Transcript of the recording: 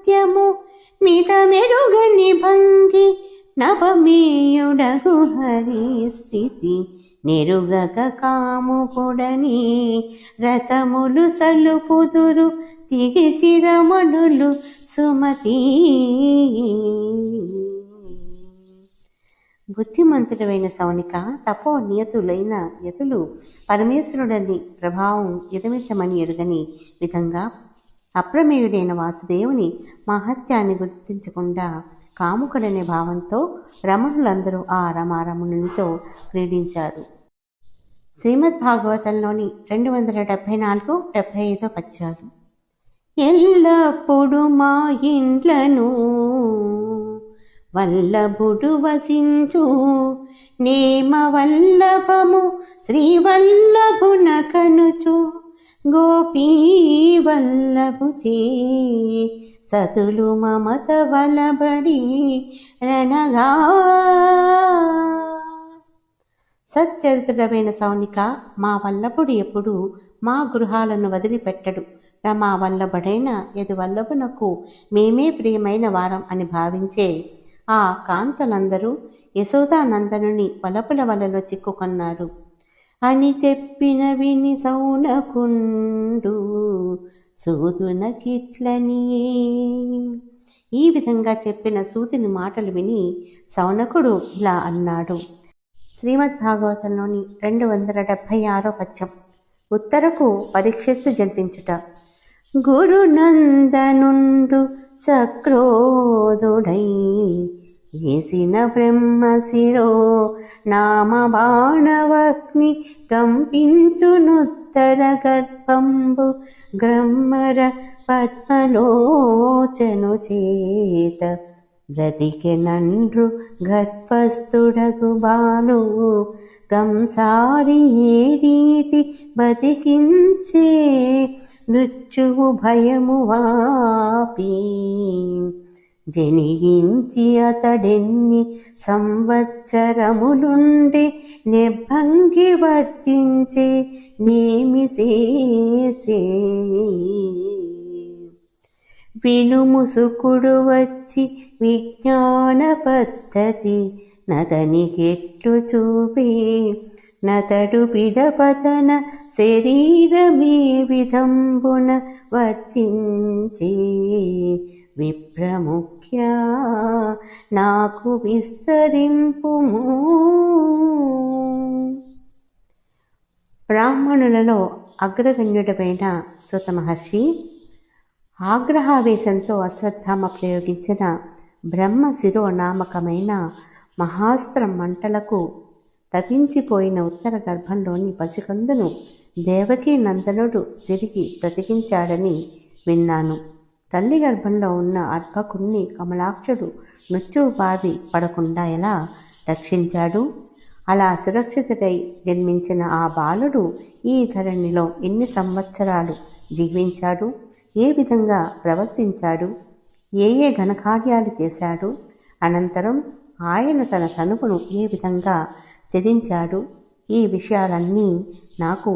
మహత్యము మితమెరుగని భంగి నవమేయుడగు హరి స్థితి నెరుగక కాముకుడని రథములు సలుపుదురు తిగి చిరమణులు సుమతి. బుద్ధిమంతుడైన సౌనిక, తపో నియతులైన యతులు పరమేశ్వరుడని ప్రభావం యథమితమని ఎరుగని విధంగా అప్రమేయుడైన వాసుదేవుని మహత్యాన్ని గుర్తించకుండా కాముకుడనే భావంతో రమణులందరూ ఆ రమారమణునితో క్రీడించారు. శ్రీమద్ భాగవతంలోని 274-75 పద్యాలు. ఎల్లప్పుడు మా ఇండ్లను వల్లభుడు వసించు నేమ వల్లభము శ్రీవల్లభున కనుచు గోపీ వల్లభుచే సతులు మమత వలబడి రణగా. సచ్చరిత్రుడమైన సౌనిక, మా వల్లభుడు ఎప్పుడు మా గృహాలను వదిలిపెట్టడు. రమా వల్లభుడైన యదువల్లభునకు మేమే ప్రియమైన వారం అని భావించే ఆ కాంతలందరూ యశోదానందనుని వలపుల వలలో చిక్కుకొన్నారు అని చెప్పిన విని సౌనకుండు సూదునకిట్లనియే. ఈ విధంగా చెప్పిన సూతుని మాటలు విని సౌనకుడు ఇలా అన్నాడు. శ్రీమద్ భాగవతంలోని 276 పద్యం. ఉత్తరకు పరీక్షిత్తు జన్మించుట. గురునందనుండు సక్రోధుడై వేసిన బ్రహ్మశిరో నామ బాణవగ్ని కంపించునుత్తర గర్భంబు గ్రమ్మర పద్మలోచను చేత బ్రతికెనండ్రు గర్భస్థుడగు బాలు కంసారి ఏ రీతి బతికించే మృత్యువు భయము వాపి జనిగించి అతడెన్ని సంవత్సరములుండి నిర్భంగి వర్తించే నేమి చేసే. వినుముసుకుడు వచ్చి విజ్ఞాన పద్ధతి నతనికెట్లు చూపే నతడు పిదపతన శరీరమే విధంబున వర్చించే విప్రముఖ్య నాకు విస్తరింపుము. బ్రాహ్మణులలో అగ్రగణ్యుడమైన సూత మహర్షి ఆగ్రహావేశంతో అశ్వత్థామ ప్రయోగించిన బ్రహ్మశిరో నామకమైన మహాస్త్రం మంటలకు తపించిపోయిన ఉత్తర గర్భంలోని పసికందును దేవకీ నందనుడు తిరిగి బ్రతికించాడని విన్నాను. తల్లి గర్భంలో ఉన్న అర్భకుణ్ణి కమలాక్షుడు మృత్యువు బాధి పడకుండా ఎలా రక్షించాడు? అలా సురక్షితుడై జన్మించిన ఆ బాలుడు ఈ ధరణిలో ఎన్ని సంవత్సరాలు జీవించాడు? ఏ విధంగా ప్రవర్తించాడు? ఏ ఏ ఘనకార్యాలు చేశాడు? అనంతరం ఆయన తన తనువును ఏ విధంగా త్యజించాడు? ఈ విషయాలన్నీ నాకు